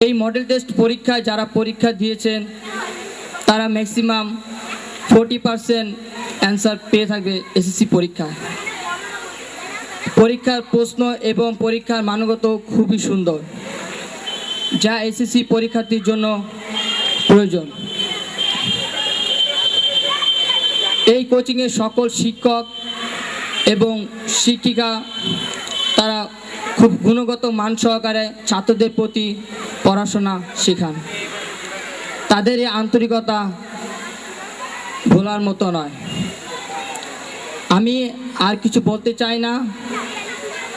এই model test পরীক্ষায় যারা পরীক্ষা দিয়েছেন তারা ম্যাক্সিমাম 40% অ্যান্সার পেয়ে থাকবে এসএসসি পরীক্ষায়। পরীক্ষার প্রশ্ন এবং পরীক্ষার মানগত খুবই সুন্দর, যা এসএসসি পরীক্ষার্থীর জন্য প্রয়োজন। এই কোচিংয়ের সকল শিক্ষক এবং শিক্ষিকা তারা খুব গুণগত মান সহকারে ছাত্রদের প্রতি পড়াশোনা শেখান। তাদের এই আন্তরিকতা ভোলার মতো নয়। আমি আর কিছু বলতে চাই না,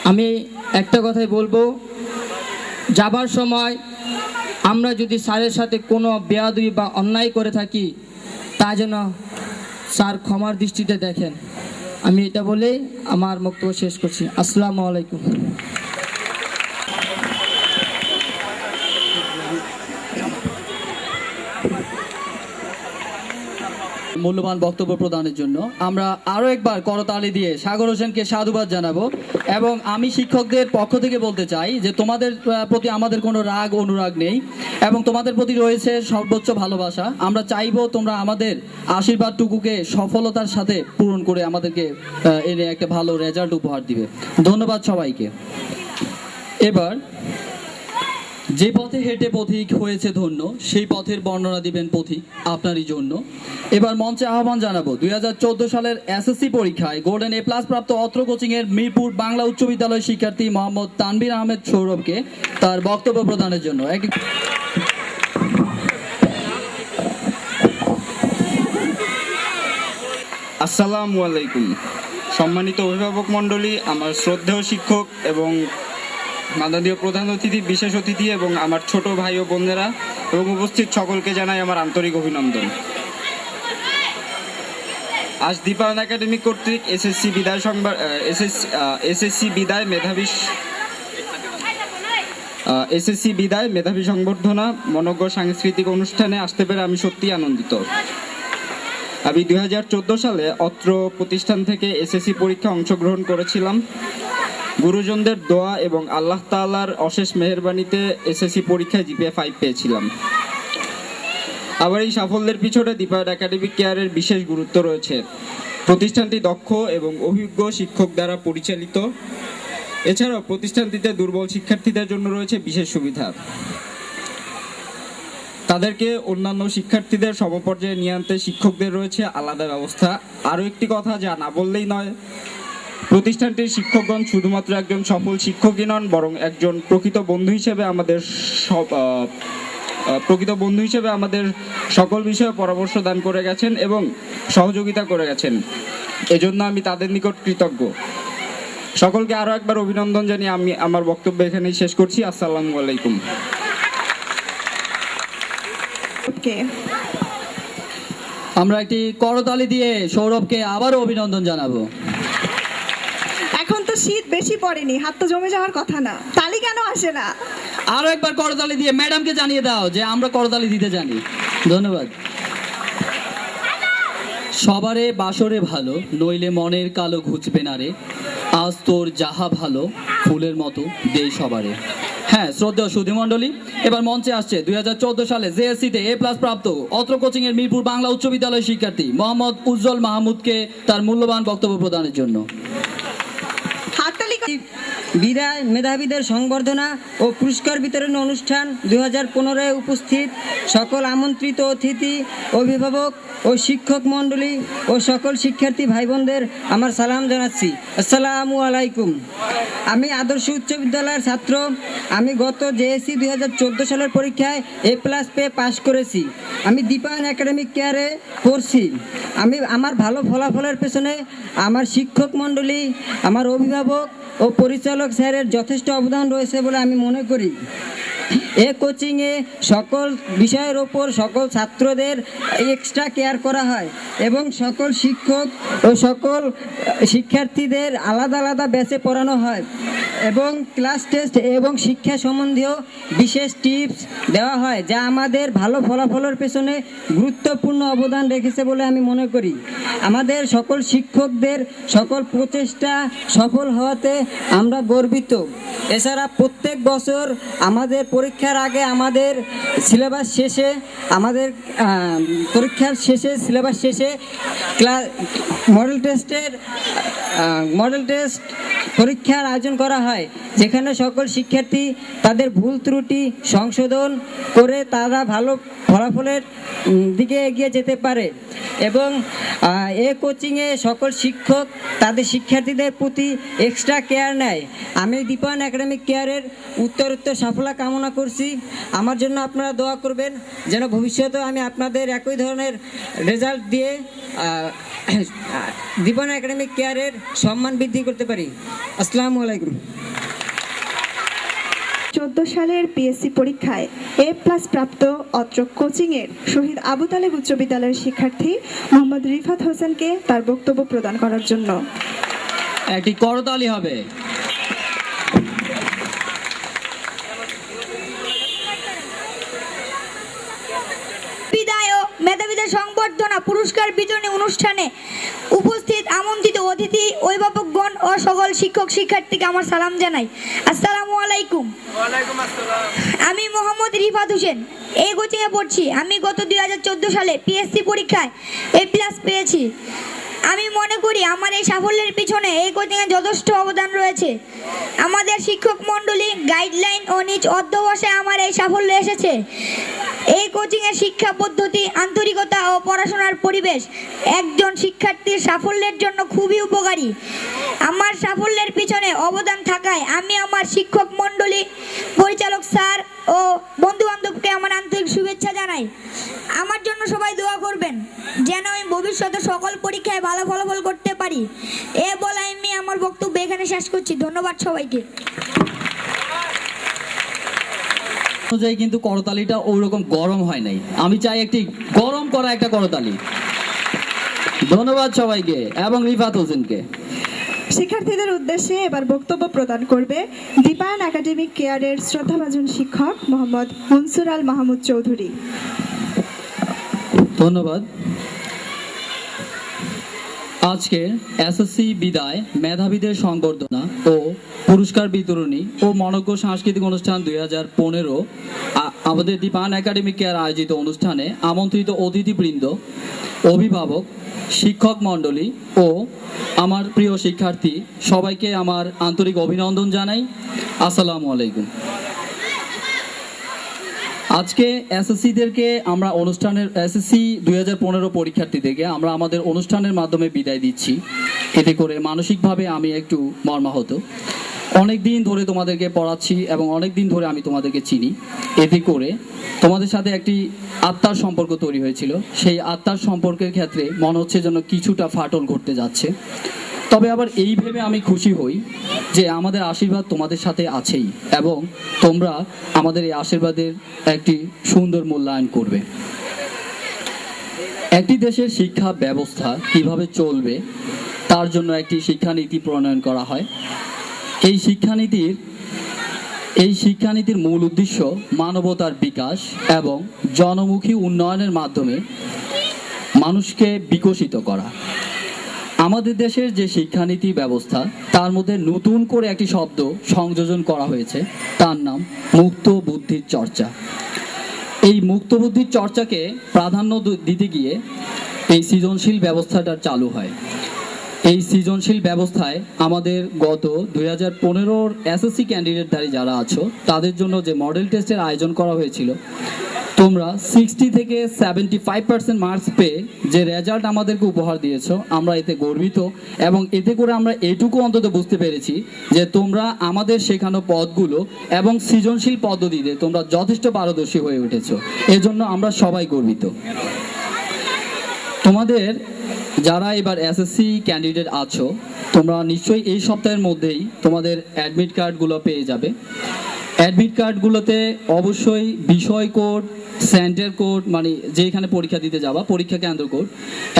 আমি একটা কথাই বলবো, যাবার সময় আমরা যদি স্যারের সাথে কোনো বেয়াদবি বা অন্যায় করে থাকি তা যেন স্যার ক্ষমার দৃষ্টিতে দেখেন। আমি এটা বলেই আমার বক্তব্য শেষ করছি। আসসালামু আলাইকুম। মূল্যবান বক্তব্য প্রদানের জন্য আমরা আরও একবার করতালি দিয়ে সাগর হোসেনকে সাধুবাদ জানাবো। এবং আমি শিক্ষকদের পক্ষ থেকে বলতে চাই যে তোমাদের প্রতি আমাদের কোনো রাগ অনুরাগ নেই এবং তোমাদের প্রতি রয়েছে সর্বোচ্চ ভালোবাসা। আমরা চাইবো তোমরা আমাদের আশীর্বাদটুকুকে সফলতার সাথে পূরণ করে আমাদেরকে এনে একটা ভালো রেজাল্ট উপহার দিবে। ধন্যবাদ সবাইকে। এবার যে পথে হেঁটে পথিক হয়েছে ধন্য, সেই পথের বর্ণনা দিবেন পথিক আপনারই জন্য। এবার মঞ্চে আহ্বান জানাবো 2014 সালের এসএসসি পরীক্ষায় গোল্ডেন এ প্লাস প্রাপ্ত অত্র কোচিংয়ের মিরপুর বাংলা উচ্চ বিদ্যালয় শিক্ষার্থী মোহাম্মদ তানভীর আহমেদ সৌরভকে তার বক্তব্য প্রদানের জন্য। আসসালামু আলাইকুম। সম্মানিত অভিভাবক মণ্ডলী, আমার শ্রদ্ধেয় শিক্ষক এবং মাননীয় প্রধান অতিথি, বিশেষ অতিথি এবং আমার ছোট ভাই ও বোনেরা এবং উপস্থিত সকলকে জানাই আমার আন্তরিক অভিনন্দন। আজ দীপায়ন একাডেমি কর্তৃক এসএসসি বিদায় মেধাবী সংবর্ধনা মনোজ্ঞ সাংস্কৃতিক অনুষ্ঠানে আসতে পেরে আমি সত্যিই আনন্দিত। আমি 2014 সালে অত্র প্রতিষ্ঠান থেকে এসএসসি পরীক্ষা অংশগ্রহণ করেছিলাম। গুরুজনদের দোয়া এবং আল্লাহ তাআলার অশেষ মেহেরবানিতে এসএসসি পরীক্ষায় জিপিএ 5 পেয়েছিলাম। আবার এই সাফল্যের পিছনে দীপায়ন একাডেমিক কেয়ারের বিশেষ গুরুত্ব রয়েছে। প্রতিষ্ঠানটি দক্ষ এবং অভিজ্ঞ শিক্ষক দ্বারা পরিচালিত। এছাড়াও প্রতিষ্ঠানটিতে দুর্বল শিক্ষার্থীদের জন্য রয়েছে বিশেষ সুবিধা। তাদেরকে অন্যান্য শিক্ষার্থীদের সমপর্যায়ে নিয়ে আনতে শিক্ষকদের রয়েছে আলাদা ব্যবস্থা। আরও একটি কথা যা না বললেই নয়, প্রতিষ্ঠানটির শিক্ষকগণ শুধুমাত্র একজন সফল শিক্ষকই নন, বরং একজন প্রকৃত বন্ধু হিসেবে আমাদের সকল বিষয়ে পরামর্শ দান করে গেছেন এবং সহযোগিতা করে গেছেন। এজন্য আমি তাদের নিকট কৃতজ্ঞ। সকলকে আরও একবার অভিনন্দন জানিয়ে আমি আমার বক্তব্য এখানেই শেষ করছি। আসসালামু আলাইকুম। আমরা একটি করতালি দিয়ে সৌরভকে আবারও অভিনন্দন জানাবো। এখন তো শীত বেশি পড়েনি, হাত তো জমে যাওয়ার কথা না, তালি কেন আসে না? আরো একবার করতালি দিয়ে ম্যাডামকে জানিয়ে দাও যে আমরা করতালি দিতে জানি। ধন্যবাদ। সবারে বাসরে ভালো, নইলে মনের কালো ঘুচবে না রে, আজ তোর যাহা ভালো ফুলের মতো দেই সবারে। হ্যাঁ, শ্রদ্ধেয় সুধীমণ্ডলী, এবার মঞ্চে আসছে 2014 সালে জেএসসিতে এ প্লাস প্রাপ্ত অত্র কোচিং এর মিরপুর বাংলা উচ্চ বিদ্যালয় শিক্ষার্থী মোহাম্মদ উজ্জ্বল মাহমুদকে তার মূল্যবান বক্তব্য প্রদানের জন্য। বিদায় মেধাবীদের সংবর্ধনা ও পুরস্কার বিতরণ অনুষ্ঠান 2015-এ উপস্থিত সকল আমন্ত্রিত অতিথি, অভিভাবক ও শিক্ষক মণ্ডলী ও সকল শিক্ষার্থী ভাই বোনদের আমার সালাম জানাচ্ছি। আসসালামু আলাইকুম। আমি আদর্শ উচ্চ বিদ্যালয়ের ছাত্র। আমি গত জেএসসি 2014 সালের পরীক্ষায় এ প্লাস পেয়ে পাশ করেছি। আমি দীপায়ন একাডেমিক কেয়ারে পড়ছি। আমার ভালো ফলাফলের পেছনে আমার শিক্ষক মণ্ডলী, আমার অভিভাবক ও পরিচালক স্যারের যথেষ্ট অবদান রয়েছে বলে আমি মনে করি। এ কোচিংয়ে সকল বিষয়ের ওপর সকল ছাত্রদের এক্সট্রা কেয়ার করা হয় এবং সকল শিক্ষক ও সকল শিক্ষার্থীদের আলাদা আলাদা ব্যাচে পড়ানো হয় এবং ক্লাস টেস্ট এবং শিক্ষা সম্বন্ধীয় বিশেষ টিপস দেওয়া হয়, যা আমাদের ভালো ফলাফলের পেছনে গুরুত্বপূর্ণ অবদান রেখেছে বলে আমি মনে করি। আমাদের সকল শিক্ষকদের সকল প্রচেষ্টা সফল হওয়াতে আমরা গর্বিত। এছাড়া প্রত্যেক বছর আমাদের পরীক্ষা পরীক্ষার আগে আমাদের সিলেবাস শেষে আমাদের পরীক্ষার শেষে সিলেবাস শেষে মডেল টেস্ট পরীক্ষার আয়োজন করা হয়, যেখানে সকল শিক্ষার্থী তাদের ভুল ত্রুটি সংশোধন করে তারা ভালো ফলাফলের দিকে এগিয়ে যেতে পারে। এবং এই কোচিংয়ে সকল শিক্ষক তাদের শিক্ষার্থীদের প্রতি এক্সট্রা কেয়ার নেয়। আমি দীপায়ন একাডেমিক কেয়ারের উত্তরোত্তর সাফল্য কামনা করছি। আমার জন্য আপনারা দোয়া করবেন যেন ভবিষ্যতে আমি আপনাদের একই ধরনের রেজাল্ট দিয়ে দীপায়ন একাডেমিক কেয়ারের সম্মান বৃদ্ধি করতে পারি। আসসালামু আলাইকুম। 14 সালের পিএসসি পরীক্ষায় A+ প্রাপ্ত অত্র কোচিংয়ের শহীদ আবু তালেব উচ্চ বিদ্যালয়ের শিক্ষার্থী মোহাম্মদ রিফাত হোসেনকে তার বক্তব্য প্রদান করার জন্য একটি করতালি হবে। বিদায় ও মেধাবীদের সংবর্ধনা পুরস্কার বিতরণী অনুষ্ঠানে উপস্থিত আমন্ত্রিত অতিথি, অভিভাবকগণ ও সকল শিক্ষক শিক্ষার্থীকে আমার সালাম জানাই। আসসালামু আলাইকুম। আমি মোহাম্মদ রিফাত হোসেন, এই কোচিংয়ে পড়ছি। আমি গত 2014 সালে পিএসসি পরীক্ষায় A+ পেয়েছি। আমি মনে করি আমার এই সাফল্যের পিছনে এই কোচিংয়ে যথেষ্ট অবদান রয়েছে। আমাদের শিক্ষক মণ্ডলী গাইডলাইন ও নিজ অধ্যবসায়ে আমার এই সাফল্য এসেছে। এই কোচিংয়ের শিক্ষা পদ্ধতি, আন্তরিকতা ও পড়াশোনার পরিবেশ একজন শিক্ষার্থীর সাফল্যের জন্য খুবই উপকারী। আমার সাফল্যের পিছনে অবদান থাকায় আমি আমার শিক্ষক মণ্ডলী, পরিচালক স্যার ও বন্ধু বান্ধবকে আমার আন্তরিক শুভেচ্ছা জানাই। আমার জন্য সবাই দোয়া করবেন যেন আমি ভবিষ্যতে সকল পরীক্ষায় ভালো ফলাফল করতে পারি। এ বলে আমি আমার বক্তব্য এখানে শেষ করছি। ধন্যবাদ সবাইকে। অনুযায়ী কিন্তু করতালিটা ওইরকম গরম হয় নাই। আমি চাই একটি গরম করা একটা করতালি। ধন্যবাদ সবাইকে এবং রিফাত হোসেনকে। শিক্ষার্থীদের উদ্দেশ্যে এবার বক্তব্য প্রদান করবে দীপায়ন একাডেমিক কেয়ারের শ্রদ্ধাভাজন শিক্ষক মোহাম্মদ মনসুর আল মাহমুদ চৌধুরী। ধন্যবাদ। আজকে এসএসসি বিদায়, মেধাবীদের সংবর্ধনা ও পুরস্কার বিতরণী ও মনোজ্ঞ সাংস্কৃতিক অনুষ্ঠান 2015 আমাদের দীপায়ন একাডেমিক কেয়ার আয়োজিত অনুষ্ঠানে আমন্ত্রিত অতিথিবৃন্দ, অভিভাবক, শিক্ষক মণ্ডলী ও আমার প্রিয় শিক্ষার্থী সবাইকে আমার আন্তরিক অভিনন্দন জানাই। আসসালামু আলাইকুম। আজকে এসএসসিদেরকে আমরা এসএসসি 2015 পরীক্ষার্থীদেরকে আমরা আমাদের অনুষ্ঠানের মাধ্যমে বিদায় দিচ্ছি। এতে করে মানসিকভাবে আমি একটু মর্মাহত। অনেক দিন ধরে তোমাদেরকে পড়াচ্ছি এবং অনেক দিন ধরে আমি তোমাদেরকে চিনি। এতে করে তোমাদের সাথে একটি আত্মার সম্পর্ক তৈরি হয়েছিল। সেই আত্মার সম্পর্কের ক্ষেত্রে মনে হচ্ছে যেন কিছুটা ফাটল ঘটতে যাচ্ছে। তবে আবার এই ভেবে আমি খুশি হই যে আমাদের আশীর্বাদ তোমাদের সাথে আছেই এবং তোমরা আমাদের এই আশীর্বাদের একটি সুন্দর মূল্যায়ন করবে। একটি দেশের শিক্ষা ব্যবস্থা কিভাবে চলবে তার জন্য একটি শিক্ষানীতি প্রণয়ন করা হয়। এই শিক্ষানীতির মূল উদ্দেশ্য মানবতার বিকাশ এবং জনমুখী উন্নয়নের মাধ্যমে মানুষকে বিকশিত করা। আমাদের দেশের যে শিক্ষানীতি ব্যবস্থা তার মধ্যে নতুন করে একটি শব্দ সংযোজন করা হয়েছে, তার নাম মুক্ত বুদ্ধির চর্চা। এই মুক্ত বুদ্ধির চর্চাকে প্রাধান্য দিতে গিয়ে এই সৃজনশীল ব্যবস্থাটা চালু হয়। এই সৃজনশীল ব্যবস্থায় আমাদের গত 2015 এসএসসি ক্যান্ডিডেটধারী যারা আছো তাদের জন্য যে মডেল টেস্টের আয়োজন করা হয়েছিল, তোমরা 60 থেকে 75% মার্কস পেয়ে যে রেজাল্ট আমাদেরকে উপহার দিয়েছো, আমরা এতে গর্বিত। এবং এতে করে আমরা এটুকু অন্তত বুঝতে পেরেছি যে তোমরা আমাদের শেখানো পথগুলো এবং সৃজনশীল পদ্ধতিতে তোমরা যথেষ্ট পারদর্শী হয়ে উঠেছো। এজন্য আমরা সবাই গর্বিত। তোমাদের যারা এবার এসএসসি ক্যান্ডিডেট আছো, তোমরা নিশ্চয়ই এই সপ্তাহের মধ্যেই তোমাদের অ্যাডমিট কার্ডগুলো পেয়ে যাবে। অ্যাডমিট কার্ডগুলোতে অবশ্যই বিষয় কোড, সেন্টার কোড মানে যেখানে পরীক্ষা দিতে যাবা পরীক্ষা কেন্দ্র কোড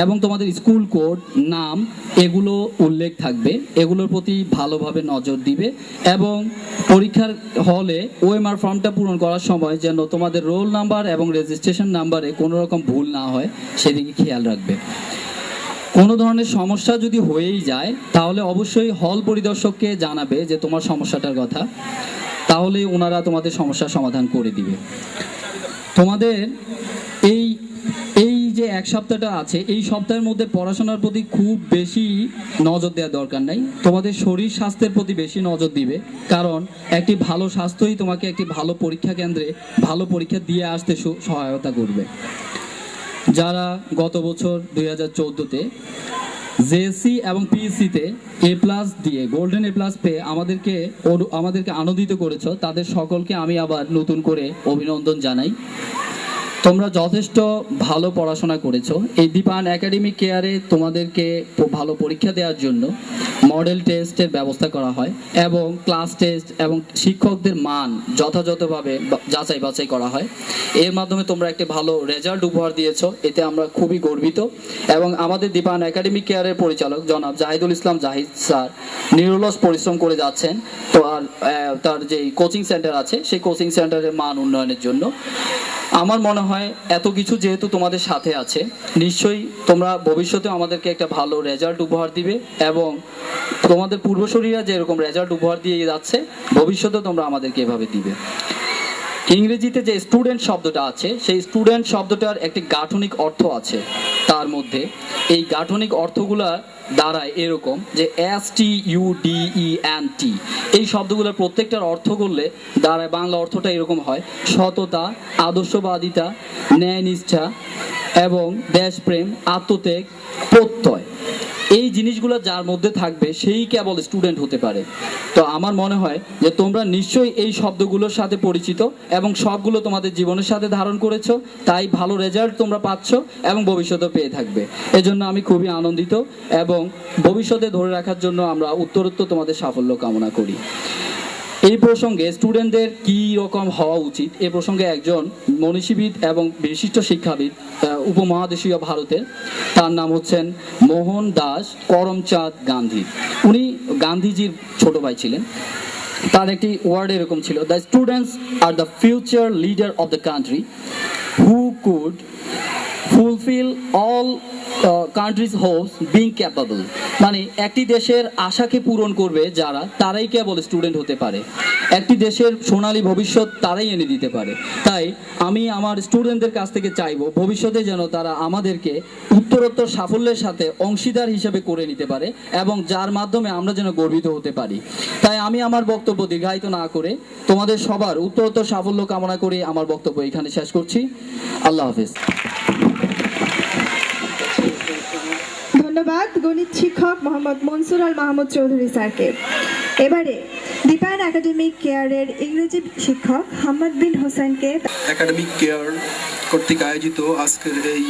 এবং তোমাদের স্কুল কোড, নাম এগুলো উল্লেখ থাকবে। এগুলোর প্রতি ভালোভাবে নজর দিবে এবং পরীক্ষার হলে ওএমআর ফর্মটা পূরণ করার সময় যেন তোমাদের রোল নাম্বার এবং রেজিস্ট্রেশন নাম্বারে কোনো রকম ভুল না হয় সেদিকে খেয়াল রাখবে। কোনো ধরনের সমস্যা যদি হয়েই যায় তাহলে অবশ্যই হল পরিদর্শককে জানাবে যে তোমার সমস্যাটার কথা। তাহলে ওনারা তোমাদের সমস্যার সমাধান করে দিবে। তোমাদের এই এই যে এক সপ্তাহটা আছে, এই সপ্তাহের মধ্যে পড়াশোনার প্রতি খুব বেশি নজর দেওয়ার দরকার নাই। তোমাদের শরীর স্বাস্থ্যের প্রতি বেশি নজর দিবে, কারণ একটি ভালো স্বাস্থ্যই তোমাকে একটি ভালো পরীক্ষা কেন্দ্রে ভালো পরীক্ষা দিয়ে আসতে সহায়তা করবে। যারা গত বছর 2014-তে জেএসসি এবং পিএসসিতে A+ দিয়ে গোল্ডেন A+ পেয়ে আমাদেরকে আনন্দিত করেছো, তাদের সকলকে আমি আবার নতুন করে অভিনন্দন জানাই। তোমরা যথেষ্ট ভালো পড়াশোনা করেছো। এই দীপায়ন একাডেমিক কেয়ারে তোমাদেরকে ভালো পরীক্ষা দেওয়ার জন্য মডেল টেস্টের ব্যবস্থা করা হয় এবং ক্লাস টেস্ট এবং শিক্ষকদের মান যথাযথভাবে যাচাই বাছাই করা হয়। এর মাধ্যমে তোমরা একটি ভালো রেজাল্ট উপহার দিয়েছো, এতে আমরা খুবই গর্বিত। এবং আমাদের দীপায়ন একাডেমিক কেয়ারের পরিচালক জনাব জাহিদুল ইসলাম জাহিদ স্যার নিরলস পরিশ্রম করে যাচ্ছেন তো আর তার যে কোচিং সেন্টার আছে সেই কোচিং সেন্টারের মান উন্নয়নের জন্য। আমার মনে হয় এত কিছু যেহেতু তোমাদের সাথে আছে, নিশ্চয়ই তোমরা ভবিষ্যতে আমাদেরকে একটা ভালো রেজাল্ট উপহার দিবে এবং তোমাদের পূর্বসূরীরা যেরকম রেজাল্ট উপহার দিয়ে যাচ্ছে ভবিষ্যতে তোমরা আমাদেরকে এভাবে দিবে। ইংরেজিতে যে স্টুডেন্ট শব্দটা আছে সেই স্টুডেন্ট শব্দটার একটি গাঠনিক অর্থ আছে। তার মধ্যে এই গাঠনিক অর্থগুলা দাঁড়ায় এরকম যে STUDENT। এই শব্দগুলোর প্রত্যেকটার অর্থ করলে দাঁড়ায় বাংলা অর্থটা এরকম হয়: সততা, আদর্শবাদিতা, ন্যায়নিষ্ঠা এবং দেশপ্রেম, আত্মত্যাগ, প্রত্যয়। এই জিনিসগুলো যার মধ্যে থাকবে সেই কেবল স্টুডেন্ট হতে পারে। তো আমার মনে হয় যে তোমরা নিশ্চয়ই এই শব্দগুলোর সাথে পরিচিত এবং সবগুলো তোমাদের জীবনের সাথে ধারণ করেছো, তাই ভালো রেজাল্ট তোমরা পাচ্ছ এবং ভবিষ্যতে পেয়ে থাকবে। এজন্য আমি খুবই আনন্দিত এবং ভবিষ্যতে ধরে রাখার জন্য আমরা উত্তরোত্তর তোমাদের সাফল্য কামনা করি। এই প্রসঙ্গে স্টুডেন্টদের কী রকম হওয়া উচিত এ প্রসঙ্গে একজন মনীষীবিদ এবং বিশিষ্ট শিক্ষাবিদ উপমহাদেশীয় ভারতের, তার নাম হচ্ছেন মোহনদাস করমচাঁদ গান্ধী। উনি গান্ধীজির ছোট ভাই ছিলেন। তার একটি ওয়ার্ড এরকম ছিল: the students are the future leader of the country who could fulfil all countries Hopes being capable. মানে একটি দেশের আশাকে পূরণ করবে যারা, তারাই কেবল স্টুডেন্ট হতে পারে। একটি দেশের সোনালী ভবিষ্যৎ তারাই এনে দিতে পারে। তাই আমি আমার স্টুডেন্টদের কাছ থেকে চাইবো ভবিষ্যতে যেন তারা আমাদেরকে উত্তরোত্তর সাফল্যের সাথে অংশীদার হিসেবে করে নিতে পারে এবং যার মাধ্যমে আমরা যেন গর্বিত হতে পারি। তাই আমি আমার বক্তব্য দীর্ঘায়িত না করে তোমাদের সবার উত্তরোত্তর সাফল্য কামনা করে আমার বক্তব্য এখানে শেষ করছি। আল্লাহ হাফেজ। ধন্যবাদ গণিত শিক্ষক মোহাম্মদ মনসুর আল মাহমুদ চৌধুরী স্যারকে। এবারে দীপায়ন একাডেমিক কেয়ারের ইংরেজি শিক্ষক হাম্মাদ বিন হোসেনকে একাডেমিক কেয়ার কর্তৃক আয়োজিত আজকের এই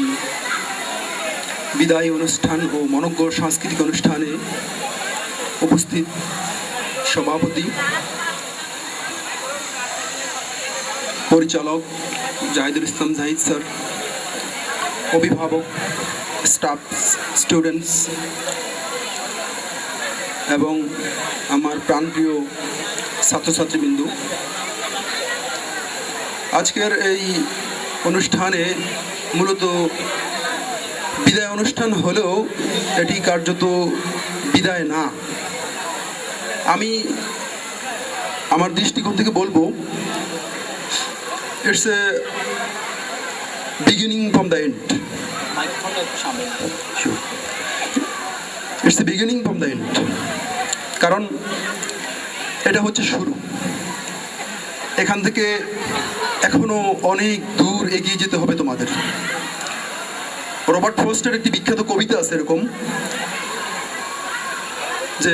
বিদায় অনুষ্ঠান ও মনোজ্ঞ সাংস্কৃতিক অনুষ্ঠানে উপস্থিত সভাপতি, পরিচালক জাহিদুল ইসলাম জাহিদ স্যার, অভিভাবক, স্টাফ, স্টুডেন্টস এবং আমার প্রাণপ্রিয় ছাত্রছাত্রীবৃন্দ, আজকের এই অনুষ্ঠানে মূলত বিদায় অনুষ্ঠান হলেও এটি কার্যত বিদায় না। আমি আমার দৃষ্টিকোণ থেকে বলবো it's a beginning from the end. It's a beginning from the end, কারণ এটা হচ্ছে শুরু। এখান থেকে এখনো অনেক দূর এগিয়ে যেতে হবে তোমাদের। রবার্ট ফ্রস্টের একটি বিখ্যাত কবিতা আছে এরকম যে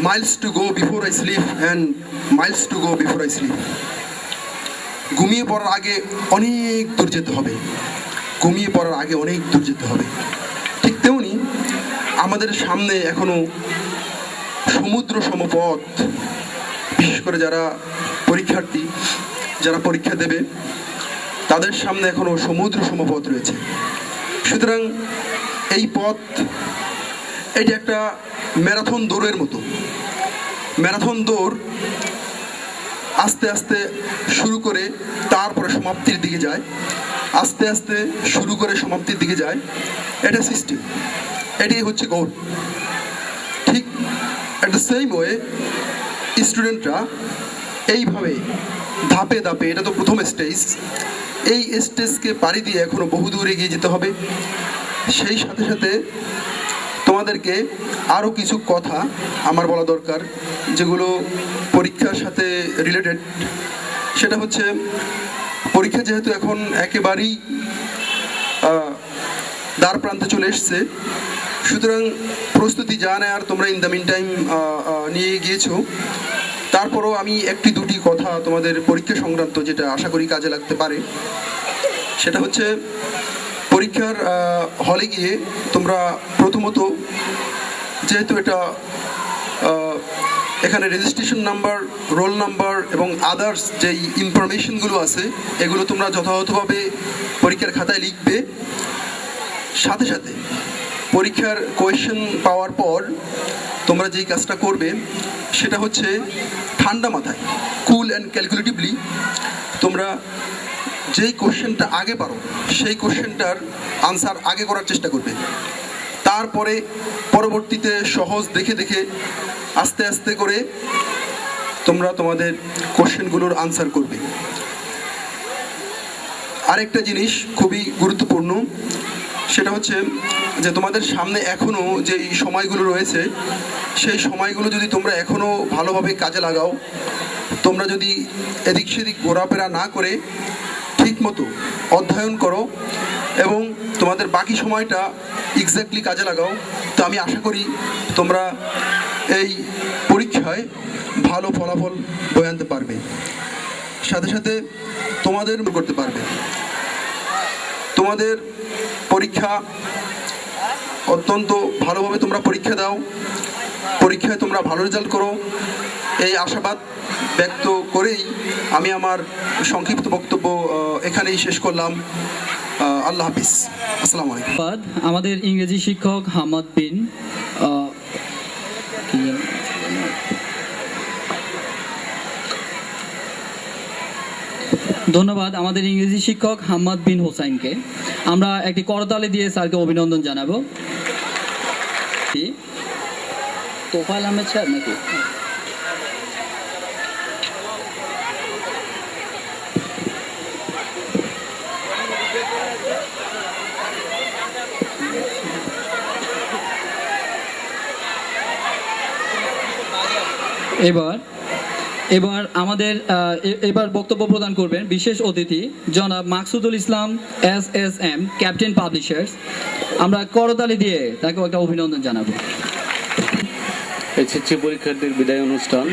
Miles to go before I sleep and Miles to go before I sleep. ঘুমিয়ে পড়ার আগে অনেক দূর যেতে হবে, ঘুমিয়ে পড়ার আগে অনেক দূর যেতে হবে। ঠিক তেমনি আমাদের সামনে এখনো সমুদ্র সমপথ, বিশেষ করে যারা পরীক্ষার্থী, যারা পরীক্ষা দেবে তাদের সামনে এখনো সমুদ্র সমপথ রয়েছে। সুতরাং এই পথ, এটি একটা ম্যারাথন দৌড়ের মতো। ম্যারাথন দৌড় আস্তে আস্তে শুরু করে তারপরে সমাপ্তির দিকে যায়, আস্তে আস্তে শুরু করে সমাপ্তির দিকে যায়। এটা সিস্টেম, এটাই হচ্ছে গোল। ঠিক অ্যাট দ্য সেম ওয়ে স্টুডেন্টরা এইভাবে ধাপে ধাপে, এটা তো প্রথম স্টেজ, এই স্টেজকে পাড়ি দিয়ে এখনো বহু দূর এগিয়ে যেতে হবে। সেই সাথে সাথে তোমাদেরকে আরও কিছু কথা আমার বলা দরকার, যেগুলো পরীক্ষার সাথে রিলেটেড। সেটা হচ্ছে, পরীক্ষা যেহেতু এখন একেবারেই দ্বার প্রান্তে চলে এসছে, সুতরাং প্রস্তুতি যা নেয়ার তোমরা ইন দ্য মিন টাইম নিয়ে গিয়েছো। তারপরও আমি একটি দুটি কথা তোমাদের পরীক্ষা সংক্রান্ত, যেটা আশা করি কাজে লাগতে পারে, সেটা হচ্ছে পরীক্ষার হলে গিয়ে তোমরা প্রথমত, যেহেতু এটা এখানে রেজিস্ট্রেশন নাম্বার, রোল নাম্বার এবং আদার্স যেই ইনফরমেশনগুলো আছে, এগুলো তোমরা যথাযথভাবে পরীক্ষার খাতায় লিখবে। সাথে সাথে পরীক্ষার কোয়েশ্চেন পাওয়ার পর তোমরা যেই কাজটা করবে সেটা হচ্ছে ঠান্ডা মাথায়, কুল অ্যান্ড ক্যালকুলেটিভলি তোমরা যেই কোশ্চেনটা আগে পারো সেই কোশ্চেনটার আনসার আগে করার চেষ্টা করবে। তারপরে পরবর্তীতে সহজ দেখে দেখে আস্তে আস্তে করে তোমরা তোমাদের কোশ্চেনগুলোর আনসার করবে। আরেকটা জিনিস খুবই গুরুত্বপূর্ণ, সেটা হচ্ছে যে তোমাদের সামনে এখনও যেই সময়গুলো রয়েছে, সেই সময়গুলো যদি তোমরা এখনও ভালোভাবে কাজে লাগাও, তোমরা যদি এদিক সেদিক ঘোরাফেরা না করে ঠিকমতো অধ্যয়ন করো এবং তোমাদের বাকি সময়টা এক্স্যাক্টলি কাজে লাগাও, তো আমি আশা করি তোমরা এই পরীক্ষায় ভালো ফলাফল বয়ে আনতে পারবে। সাথে সাথে তোমাদের করতে পারবে। তোমাদের পরীক্ষা অত্যন্ত ভালোভাবে তোমরা পরীক্ষা দাও, পরীক্ষায় তোমরা ভালো রেজাল্ট করো, এই আশাবাদ ব্যক্ত করেই আমি আমার সংক্ষিপ্ত বক্তব্য এখানেই শেষ করলাম। আল্লাহ হাফিজ, আসসালামু আলাইকুম। ধন্যবাদ আমাদের ইংরেজি শিক্ষক হাম্মাদ বিন ধন্যবাদ আমাদের ইংরেজি শিক্ষক হাম্মাদ বিন হোসাইনকে। আমরা একটি করতালি দিয়ে স্যারকে অভিনন্দন জানাবো। তোফায়েল আহমেদ স্যার নাকি? এবার আমাদের এবার বক্তব্য প্রদান করবেন বিশেষ অতিথি জনাব মাকসুদুল ইসলাম SSM, ক্যাপ্টেন পাবলিশার্স। আমরা করতালি দিয়ে তাকে একটা অভিনন্দন জানাবো। SSC পরীক্ষার্থীর বিদায় অনুষ্ঠান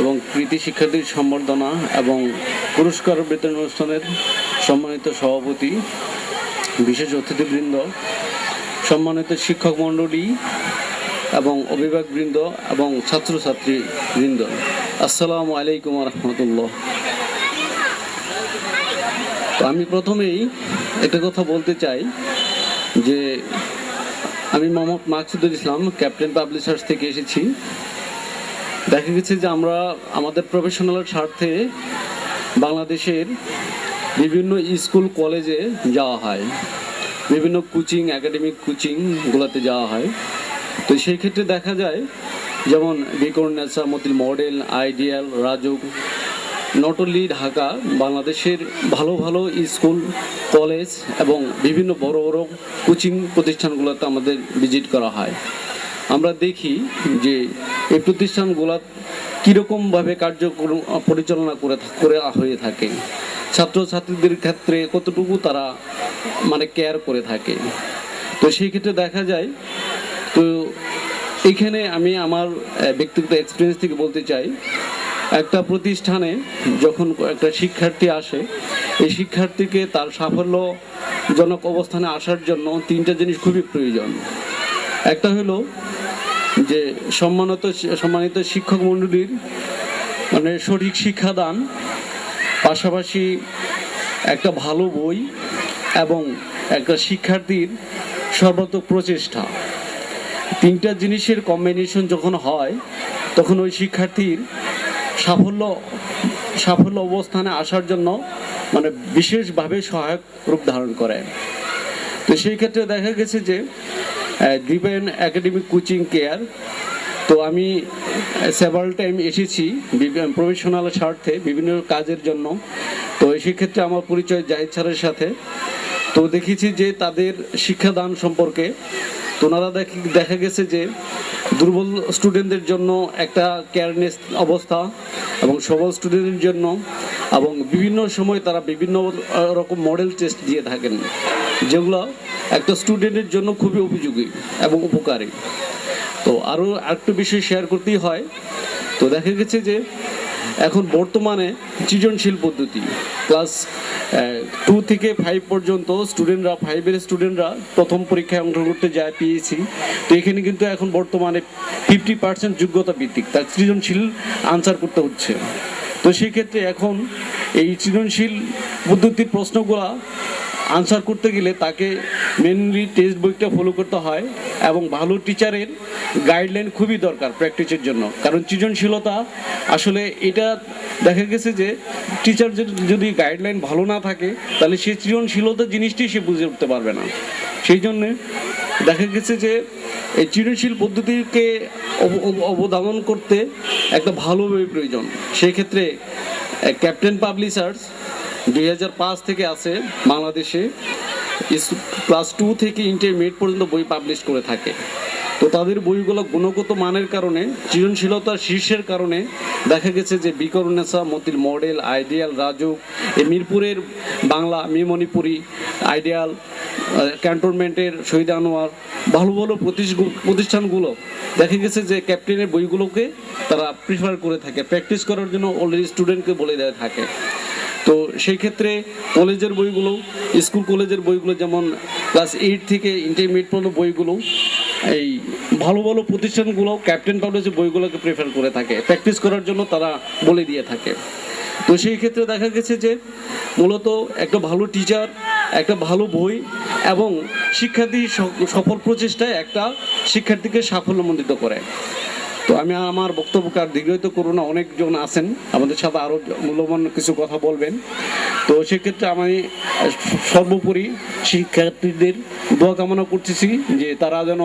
এবং কৃতি শিক্ষার্থীর সম্বর্ধনা এবং পুরস্কার বিতরণ অনুষ্ঠানের সম্মানিত সভাপতি, বিশেষ অতিথিবৃন্দ, সম্মানিত শিক্ষক মণ্ডলী এবং অভিভাবকবৃন্দ এবং ছাত্রছাত্রীবৃন্দ, আসসালামু আলাইকুম রহমতুল্লাহ। তো আমি প্রথমেই একটা কথা বলতে চাই যে আমি মোহাম্মদ মাকসুদুল ইসলাম, ক্যাপ্টেন পাবলিশার্স থেকে এসেছি। দেখা গেছে যে আমরা আমাদের প্রফেশনালের স্বার্থে বাংলাদেশের বিভিন্ন স্কুল কলেজে যাওয়া হয়, বিভিন্ন কোচিং, একাডেমিক কোচিংগুলোতে যাওয়া হয়। তো সেই ক্ষেত্রে দেখা যায় যেমন Viqarunnisa, Motijheel model, ideal, Rajuk, not only Dhaka, বাংলাদেশের ভালো ভালো স্কুল, কলেজ এবং বিভিন্ন বড় বড় কোচিং প্রতিষ্ঠানগুলোতে আমাদের ভিজিট করা হয়। আমরা দেখি যে এই প্রতিষ্ঠানগুলো কীরকমভাবে কার্যক্রম পরিচালনা করে হয়ে থাকে, ছাত্রছাত্রীদের ক্ষেত্রে কতটুকু তারা কেয়ার করে থাকে। তো সেই ক্ষেত্রে দেখা যায়, তো এখানে আমি আমার ব্যক্তিগত এক্সপিরিয়েন্স থেকে বলতে চাই, একটা প্রতিষ্ঠানে যখন একটা শিক্ষার্থী আসে, এই শিক্ষার্থীকে তার সাফল্যজনক অবস্থানে আসার জন্য তিনটা জিনিস খুবই প্রয়োজন। একটা হলো যে সম্মানিত শিক্ষক মণ্ডলীর সঠিক শিক্ষাদান, পাশাপাশি একটা ভালো বই এবং একটা শিক্ষার্থীর সর্বাত্মক প্রচেষ্টা। তিনটা জিনিসের কম্বিনেশন যখন হয়, তখন ওই শিক্ষার্থীর সাফল্য অবস্থানে আসার জন্য বিশেষভাবে সহায়ক রূপ ধারণ করে। তো সেই ক্ষেত্রে দেখা গেছে যে ডিপেন্ড একাডেমিক কোচিং কেয়ার তো আমি সেভারাল টাইম এসেছি প্রফেশনাল স্বার্থে বিভিন্ন কাজের জন্য। তো সেক্ষেত্রে আমার পরিচয় জাহিদ স্যারের সাথে। তো দেখেছি যে তাদের শিক্ষাদান সম্পর্কে তো ওনারা দেখা গেছে যে দুর্বল স্টুডেন্টদের জন্য একটা কেয়ারনেস অবস্থা এবং সবল স্টুডেন্টের জন্য, এবং বিভিন্ন সময় তারা বিভিন্ন রকম মডেল টেস্ট দিয়ে থাকেন যেগুলো একটা স্টুডেন্টের জন্য খুবই উপযোগী এবং উপকারী। তো আরও আরেকটু বিষয় শেয়ার করতেই হয়। তো দেখা গেছে যে এখন বর্তমানে সৃজনশীল পদ্ধতি ক্লাস 2 থেকে 5 পর্যন্ত স্টুডেন্টরা, 5-এর স্টুডেন্টরা প্রথম পরীক্ষায় অংশগ্রহণ করতে যায় পিএসসি। তো এখানে কিন্তু এখন বর্তমানে 50% যোগ্যতা ভিত্তিক তার সৃজনশীল আনসার করতে হচ্ছে। তো সেই ক্ষেত্রে এখন এই সৃজনশীল পদ্ধতির প্রশ্নগুলা আনসার করতে গেলে তাকে মেনলি টেক্সট বইটা ফলো করতে হয় এবং ভালো টিচারের গাইডলাইন খুবই দরকার প্র্যাকটিসের জন্য। কারণ সৃজনশীলতা আসলে এটা দেখা গেছে যে টিচার যদি গাইডলাইন ভালো না থাকে তাহলে সে সৃজনশীলতা জিনিসটি সে বুঝে উঠতে পারবে না। সেই জন্যে দেখা গেছে যে এই সৃজনশীল পদ্ধতিকে অবদান করতে একটা ভালো বই প্রয়োজন। সেই ক্ষেত্রে ক্যাপ্টেন পাবলিশার্স 2005 থেকে আছে বাংলাদেশে, ক্লাস 2 থেকে ইন্টারমিডিয়েট পর্যন্ত বই পাবলিশ করে থাকে। তো তাদের বইগুলো গুণগত মানের কারণে, সৃজনশীলতার শীর্ষের কারণে দেখা গেছে যে বিকরুন্নেসা, মতির মডেল, আইডিয়াল, রাজুক, এই মিরপুরের বাংলা, মণিপুরি, আইডিয়াল, ক্যান্টনমেন্টের শহীদ আনোয়ার, ভালো ভালো প্রতিষ্ঠানগুলো দেখা গেছে যে ক্যাপ্টেনের বইগুলোকে তারা প্রিফার করে থাকে, প্র্যাকটিস করার জন্য অলরেডি স্টুডেন্টকে বলে দেওয়া থাকে। তো সেই ক্ষেত্রে কলেজের বইগুলো, স্কুল কলেজের বইগুলো, যেমন ক্লাস 8 থেকে ইন্টারমিডিয়েট পর্যন্ত বইগুলো এই ভালো ভালো প্রতিষ্ঠানগুলো ক্যাপ্টেন পাবলিশের বইগুলোকে প্রেফার করে থাকে, প্র্যাকটিস করার জন্য তারা বলে দিয়ে থাকে। তো সেই ক্ষেত্রে দেখা গেছে যে মূলত একটা ভালো টিচার, একটা ভালো বই এবং শিক্ষার্থী সফল প্রচেষ্টায় একটা শিক্ষার্থীকে সাফল্যমণ্ডিত করে। তো আমি আমার বক্তব্যকে আর দীর্ঘায়িত করব না, অনেকজন আছেন আমাদের সাথে আরও মূল্যবান কিছু কথা বলবেন। তো সেক্ষেত্রে আমি সর্বোপরি শিক্ষার্থীদের দোয়া কামনা করতেছি যে তারা যেন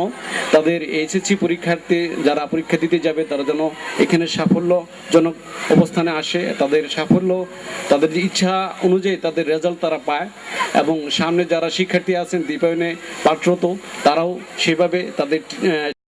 তাদের এইচএসসি পরীক্ষার্থী যারা পরীক্ষা দিতে যাবে তারা যেন এখানে সাফল্যজনক অবস্থানে আসে, তাদের সাফল্য তাদের ইচ্ছা অনুযায়ী তাদের রেজাল্ট তারা পায়, এবং সামনে যারা শিক্ষার্থী আছেন দীপায়নে পাঠরত তারাও সেভাবে তাদের